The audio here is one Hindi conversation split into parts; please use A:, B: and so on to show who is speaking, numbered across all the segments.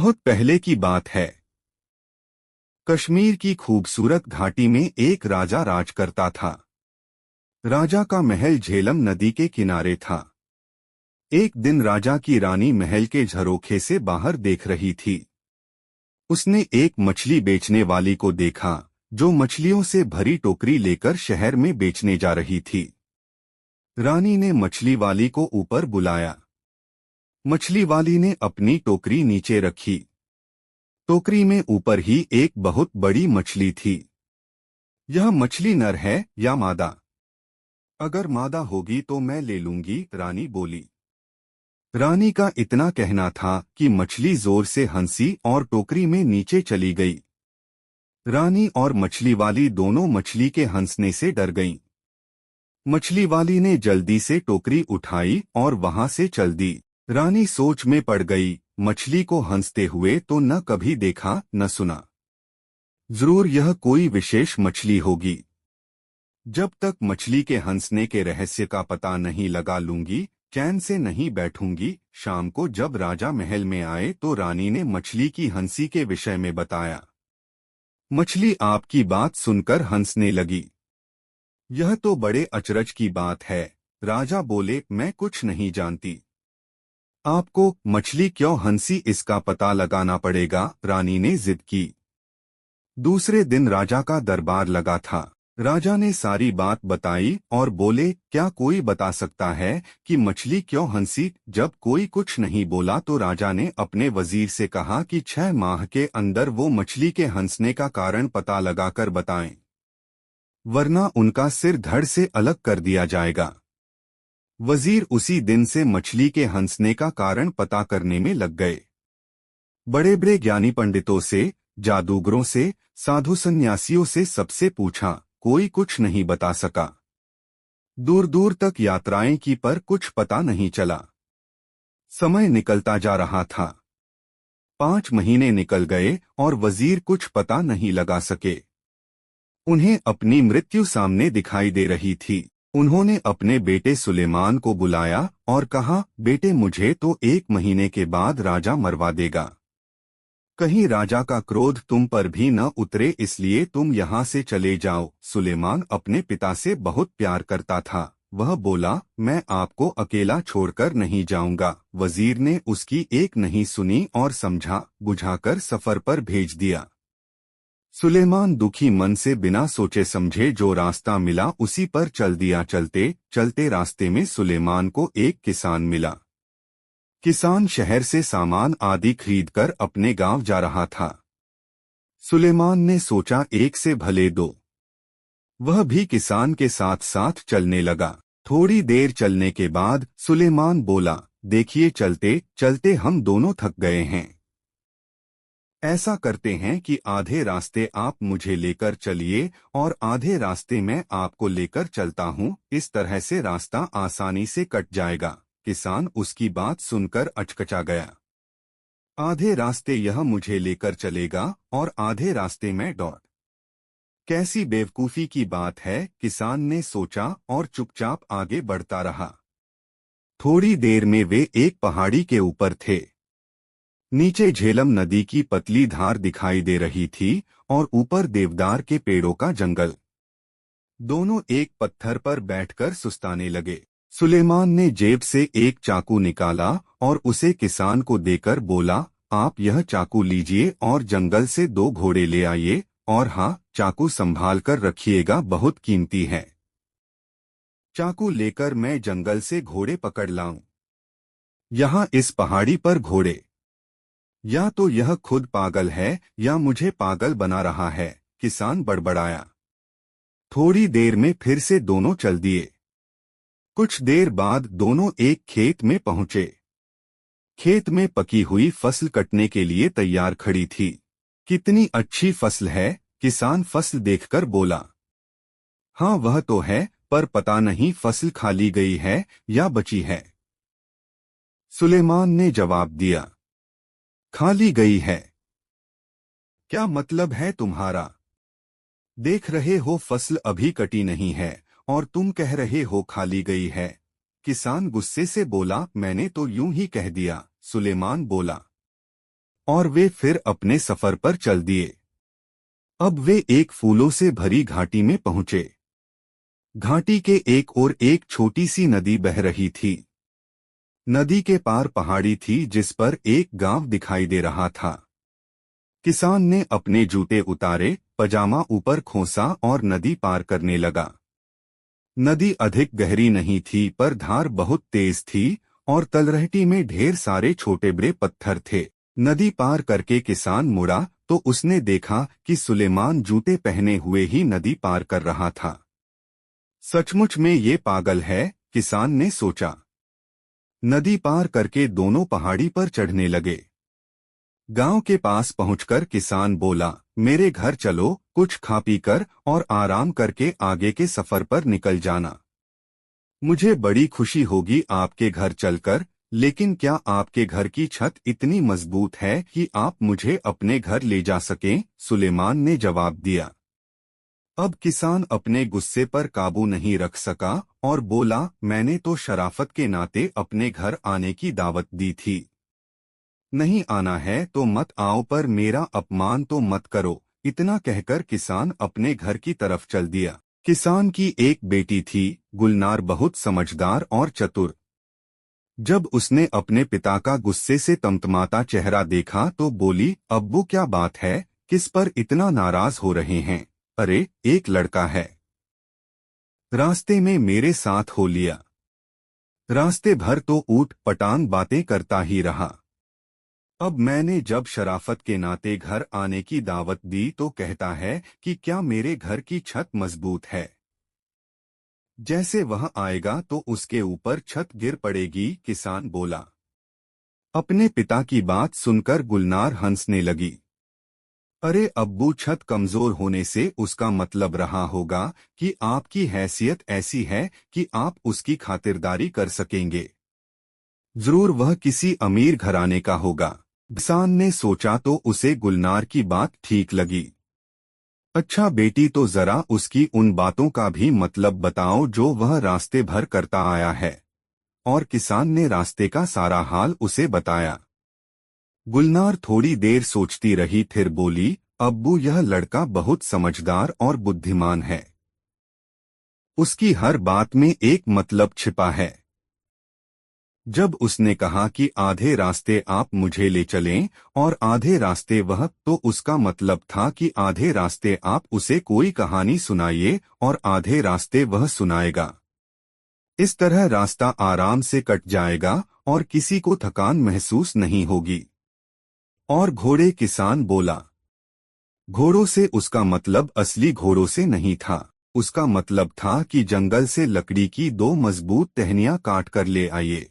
A: बहुत पहले की बात है। कश्मीर की खूबसूरत घाटी में एक राजा राज करता था। राजा का महल झेलम नदी के किनारे था। एक दिन राजा की रानी महल के झरोखे से बाहर देख रही थी। उसने एक मछली बेचने वाली को देखा, जो मछलियों से भरी टोकरी लेकर शहर में बेचने जा रही थी। रानी ने मछली वाली को ऊपर बुलाया। मछली वाली ने अपनी टोकरी नीचे रखी। टोकरी में ऊपर ही एक बहुत बड़ी मछली थी। यह मछली नर है या मादा? अगर मादा होगी तो मैं ले लूंगी, रानी बोली। रानी का इतना कहना था कि मछली जोर से हंसी और टोकरी में नीचे चली गई। रानी और मछली वाली दोनों मछली के हंसने से डर गईं। मछली वाली ने जल्दी से टोकरी उठाई और वहां से चल दी। रानी सोच में पड़ गई, मछली को हंसते हुए तो न कभी देखा न सुना। जरूर यह कोई विशेष मछली होगी। जब तक मछली के हंसने के रहस्य का पता नहीं लगा लूंगी, चैन से नहीं बैठूंगी। शाम को जब राजा महल में आए तो रानी ने मछली की हंसी के विषय में बताया। मछली आपकी बात सुनकर हंसने लगी। यह तो बड़े अचरज की बात है, राजा बोले। मैं कुछ नहीं जानती। आपको मछली क्यों हंसी इसका पता लगाना पड़ेगा, रानी ने जिद की। दूसरे दिन राजा का दरबार लगा था। राजा ने सारी बात बताई और बोले, क्या कोई बता सकता है कि मछली क्यों हंसी? जब कोई कुछ नहीं बोला तो राजा ने अपने वजीर से कहा कि 6 माह के अंदर वो मछली के हंसने का कारण पता लगाकर बताएं, वरना उनका सिर धड़ से अलग कर दिया जाएगा। वजीर उसी दिन से मछली के हंसने का कारण पता करने में लग गए। बड़े बड़े ज्ञानी पंडितों से, जादूगरों से, साधु सन्यासियों से सबसे पूछा, कोई कुछ नहीं बता सका। दूर दूर तक यात्राएं की पर कुछ पता नहीं चला। समय निकलता जा रहा था। 5 महीने निकल गए और वजीर कुछ पता नहीं लगा सके। उन्हें अपनी मृत्यु सामने दिखाई दे रही थी। उन्होंने अपने बेटे सुलेमान को बुलाया और कहा, बेटे मुझे तो 1 महीने के बाद राजा मरवा देगा। कहीं राजा का क्रोध तुम पर भी न उतरे, इसलिए तुम यहाँ से चले जाओ। सुलेमान अपने पिता से बहुत प्यार करता था। वह बोला, मैं आपको अकेला छोड़कर नहीं जाऊंगा। वजीर ने उसकी एक नहीं सुनी और समझा बुझाकर सफर पर भेज दिया। सुलेमान दुखी मन से बिना सोचे समझे जो रास्ता मिला उसी पर चल दिया। चलते चलते रास्ते में सुलेमान को एक किसान मिला। किसान शहर से सामान आदि खरीदकर अपने गांव जा रहा था। सुलेमान ने सोचा, एक से भले दो। वह भी किसान के साथ साथ चलने लगा। थोड़ी देर चलने के बाद सुलेमान बोला, देखिए चलते चलते हम दोनों थक गए हैं। ऐसा करते हैं कि आधे रास्ते आप मुझे लेकर चलिए और आधे रास्ते मैं आपको लेकर चलता हूँ। इस तरह से रास्ता आसानी से कट जाएगा। किसान उसकी बात सुनकर अचकचा गया। आधे रास्ते यह मुझे लेकर चलेगा और आधे रास्ते मैं दौड़। कैसी बेवकूफी की बात है, किसान ने सोचा और चुपचाप आगे बढ़ता रहा। थोड़ी देर में वे एक पहाड़ी के ऊपर थे। नीचे झेलम नदी की पतली धार दिखाई दे रही थी और ऊपर देवदार के पेड़ों का जंगल। दोनों एक पत्थर पर बैठकर सुस्ताने लगे। सुलेमान ने जेब से एक चाकू निकाला और उसे किसान को देकर बोला, आप यह चाकू लीजिए और जंगल से 2 घोड़े ले आइए, और हाँ, चाकू संभाल कर रखिएगा, बहुत कीमती है। चाकू लेकर मैं जंगल से घोड़े पकड़ लाऊं। यहाँ इस पहाड़ी पर घोड़े। या तो यह खुद पागल है या मुझे पागल बना रहा है, किसान बड़बड़ाया। थोड़ी देर में फिर से दोनों चल दिए। कुछ देर बाद दोनों एक खेत में पहुंचे। खेत में पकी हुई फसल कटने के लिए तैयार खड़ी थी। कितनी अच्छी फसल है, किसान फसल देखकर बोला। हाँ वह तो है, पर पता नहीं फसल खा ली गई है या बची है। सुलेमान ने जवाब दिया, खा ली गई है। क्या मतलब है तुम्हारा? देख रहे हो फसल अभी कटी नहीं है और तुम कह रहे हो खा ली गई है। किसान गुस्से से बोला, मैंने तो यूं ही कह दिया। सुलेमान बोला, और वे फिर अपने सफर पर चल दिए। अब वे एक फूलों से भरी घाटी में पहुंचे। घाटी के एक ओर एक छोटी सी नदी बह रही थी। नदी के पार पहाड़ी थी जिस पर एक गांव दिखाई दे रहा था। किसान ने अपने जूते उतारे, पजामा ऊपर खोसा और नदी पार करने लगा। नदी अधिक गहरी नहीं थी पर धार बहुत तेज थी और तलहटी में ढेर सारे छोटे बड़े पत्थर थे। नदी पार करके किसान मुड़ा तो उसने देखा कि सुलेमान जूते पहने हुए ही नदी पार कर रहा था। सचमुच में ये पागल है, किसान ने सोचा। नदी पार करके दोनों पहाड़ी पर चढ़ने लगे। गांव के पास पहुंचकर किसान बोला, मेरे घर चलो, कुछ खा पी कर और आराम करके आगे के सफर पर निकल जाना। मुझे बड़ी खुशी होगी आपके घर चलकर, लेकिन क्या आपके घर की छत इतनी मजबूत है कि आप मुझे अपने घर ले जा सकें? सुलेमान ने जवाब दिया। अब किसान अपने गुस्से पर काबू नहीं रख सका और बोला, मैंने तो शराफत के नाते अपने घर आने की दावत दी थी। नहीं आना है तो मत आओ, पर मेरा अपमान तो मत करो। इतना कहकर किसान अपने घर की तरफ चल दिया। किसान की एक बेटी थी, गुलनार, बहुत समझदार और चतुर। जब उसने अपने पिता का गुस्से से तमतमाता चेहरा देखा तो बोली, अब्बू क्या बात है, किस पर इतना नाराज हो रहे हैं? अरे, एक लड़का है, रास्ते में मेरे साथ हो लिया। रास्ते भर तो ऊट पटांग बातें करता ही रहा। अब मैंने जब शराफत के नाते घर आने की दावत दी तो कहता है कि क्या मेरे घर की छत मजबूत है? जैसे वह आएगा तो उसके ऊपर छत गिर पड़ेगी। किसान बोला। अपने पिता की बात सुनकर गुलनार हंसने लगी। अरे अब्बू, छत कमजोर होने से उसका मतलब रहा होगा कि आपकी हैसियत ऐसी है कि आप उसकी खातिरदारी कर सकेंगे। जरूर वह किसी अमीर घराने का होगा। किसान ने सोचा तो उसे गुलनार की बात ठीक लगी। अच्छा बेटी, तो जरा उसकी उन बातों का भी मतलब बताओ जो वह रास्ते भर करता आया है। और किसान ने रास्ते का सारा हाल उसे बताया। गुलनार थोड़ी देर सोचती रही, फिर बोली, अब्बू, यह लड़का बहुत समझदार और बुद्धिमान है। उसकी हर बात में एक मतलब छिपा है। जब उसने कहा कि आधे रास्ते आप मुझे ले चलें और आधे रास्ते वह, तो उसका मतलब था कि आधे रास्ते आप उसे कोई कहानी सुनाइए और आधे रास्ते वह सुनाएगा। इस तरह रास्ता आराम से कट जाएगा और किसी को थकान महसूस नहीं होगी। और घोड़े? किसान बोला। घोड़ों से उसका मतलब असली घोड़ों से नहीं था। उसका मतलब था कि जंगल से लकड़ी की दो मजबूत टहनियां काट कर ले आइए,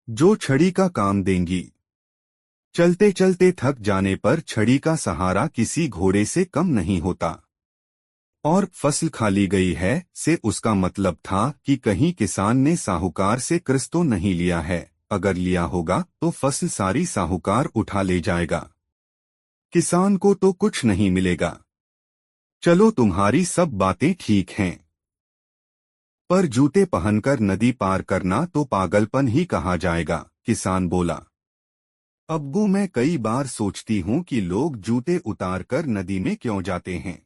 A: जो छड़ी का काम देंगी। चलते चलते थक जाने पर छड़ी का सहारा किसी घोड़े से कम नहीं होता। और फसल खाली गई है से उसका मतलब था कि कहीं किसान ने साहूकार से कर्ज तो नहीं लिया है। अगर लिया होगा तो फसल सारी साहूकार उठा ले जाएगा। किसान को तो कुछ नहीं मिलेगा। चलो, तुम्हारी सब बातें ठीक हैं, पर जूते पहनकर नदी पार करना तो पागलपन ही कहा जाएगा। किसान बोला। अब्बू, मैं कई बार सोचती हूँ कि लोग जूते उतारकर नदी में क्यों जाते हैं।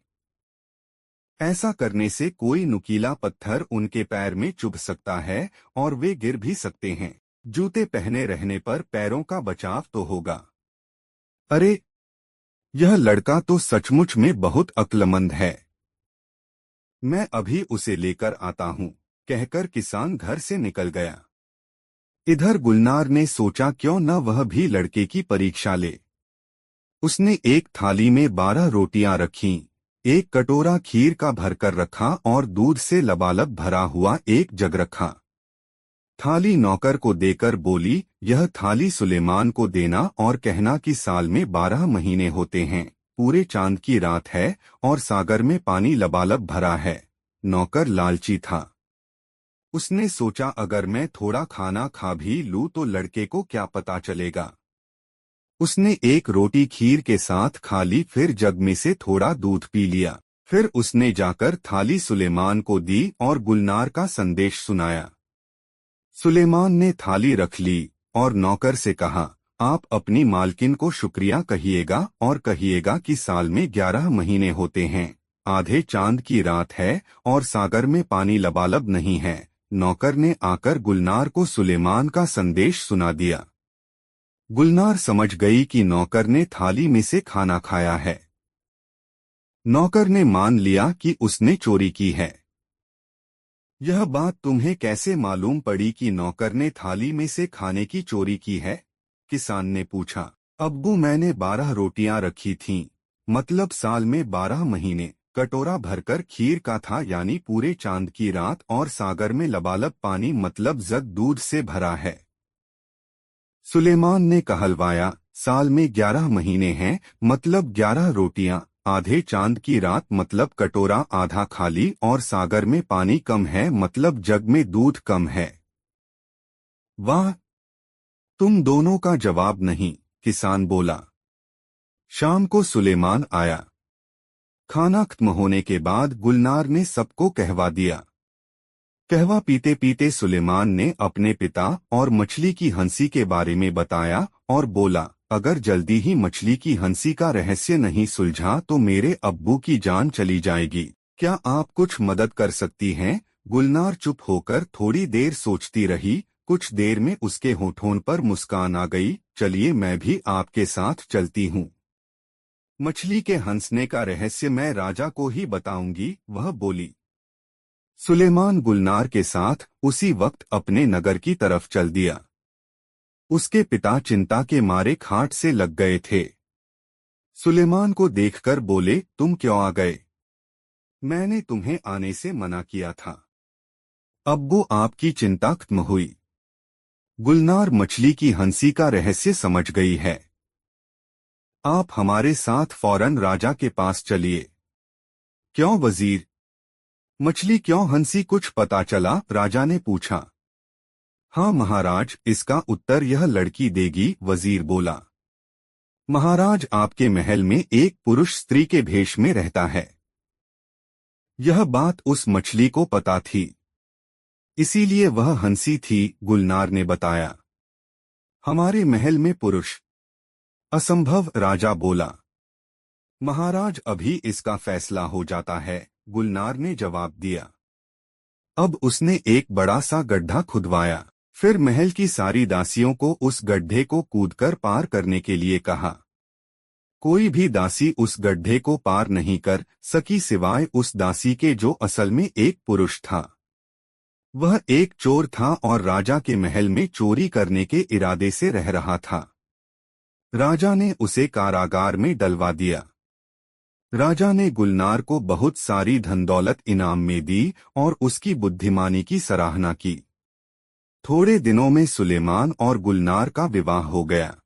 A: ऐसा करने से कोई नुकीला पत्थर उनके पैर में चुभ सकता है और वे गिर भी सकते हैं। जूते पहने रहने पर पैरों का बचाव तो होगा। अरे, यह लड़का तो सचमुच में बहुत अक्लमंद है। मैं अभी उसे लेकर आता हूँ, कहकर किसान घर से निकल गया। इधर गुलनार ने सोचा क्यों न वह भी लड़के की परीक्षा ले। उसने एक थाली में 12 रोटियां रखीं, एक कटोरा खीर का भरकर रखा और दूध से लबालब भरा हुआ एक जग रखा। थाली नौकर को देकर बोली, यह थाली सुलेमान को देना और कहना कि साल में 12 महीने होते हैं, पूरे चांद की रात है और सागर में पानी लबालब भरा है। नौकर लालची था। उसने सोचा अगर मैं थोड़ा खाना खा भी लूं तो लड़के को क्या पता चलेगा। उसने एक रोटी खीर के साथ खा ली, फिर जग में से थोड़ा दूध पी लिया। फिर उसने जाकर थाली सुलेमान को दी और गुलनार का संदेश सुनाया। सुलेमान ने थाली रख ली और नौकर से कहा, आप अपनी मालकिन को शुक्रिया कहिएगा और कहिएगा कि साल में 11 महीने होते हैं, आधे चांद की रात है और सागर में पानी लबालब नहीं है। नौकर ने आकर गुलनार को सुलेमान का संदेश सुना दिया। गुलनार समझ गई कि नौकर ने थाली में से खाना खाया है। नौकर ने मान लिया कि उसने चोरी की है। यह बात तुम्हें कैसे मालूम पड़ी कि नौकर ने थाली में से खाने की चोरी की है? किसान ने पूछा। अब्बू, मैंने 12 रोटियां रखी थीं, मतलब साल में 12 महीने। कटोरा भरकर खीर का था, यानी पूरे चांद की रात, और सागर में लबालब पानी मतलब जग दूध से भरा है। सुलेमान ने कहलवाया, साल में 11 महीने हैं, मतलब 11 रोटियां, आधे चांद की रात मतलब कटोरा आधा खाली, और सागर में पानी कम है मतलब जग में दूध कम है। वाह, तुम दोनों का जवाब नहीं, किसान बोला। शाम को सुलेमान आया। खाना खत्म होने के बाद गुलनार ने सबको कहवा दिया। कहवा पीते पीते सुलेमान ने अपने पिता और मछली की हंसी के बारे में बताया और बोला, अगर जल्दी ही मछली की हंसी का रहस्य नहीं सुलझा तो मेरे अब्बू की जान चली जाएगी। क्या आप कुछ मदद कर सकती हैं? गुलनार चुप होकर थोड़ी देर सोचती रही। कुछ देर में उसके होठों पर मुस्कान आ गई। चलिए, मैं भी आपके साथ चलती हूँ। मछली के हंसने का रहस्य मैं राजा को ही बताऊंगी, वह बोली। सुलेमान गुलनार के साथ उसी वक्त अपने नगर की तरफ चल दिया। उसके पिता चिंता के मारे खाट से लग गए थे। सुलेमान को देखकर बोले, तुम क्यों आ गए? मैंने तुम्हें आने से मना किया था। अब्बू, आपकी चिंता खत्म हुई। गुलनार मछली की हंसी का रहस्य समझ गई है। आप हमारे साथ फौरन राजा के पास चलिए। क्यों वजीर? मछली क्यों हंसी, कुछ पता चला? राजा ने पूछा। हाँ महाराज, इसका उत्तर यह लड़की देगी, वजीर बोला। महाराज, आपके महल में एक पुरुष स्त्री के भेष में रहता है। यह बात उस मछली को पता थी, इसीलिए वह हंसी थी, गुलनार ने बताया। हमारे महल में पुरुष? असंभव, राजा बोला। महाराज, अभी इसका फैसला हो जाता है, गुलनार ने जवाब दिया। अब उसने एक बड़ा सा गड्ढा खुदवाया। फिर महल की सारी दासियों को उस गड्ढे को कूदकर पार करने के लिए कहा। कोई भी दासी उस गड्ढे को पार नहीं कर सकी सिवाय उस दासी के जो असल में एक पुरुष था। वह एक चोर था और राजा के महल में चोरी करने के इरादे से रह रहा था। राजा ने उसे कारागार में डलवा दिया। राजा ने गुलनार को बहुत सारी धन दौलत इनाम में दी और उसकी बुद्धिमानी की सराहना की। थोड़े दिनों में सुलेमान और गुलनार का विवाह हो गया।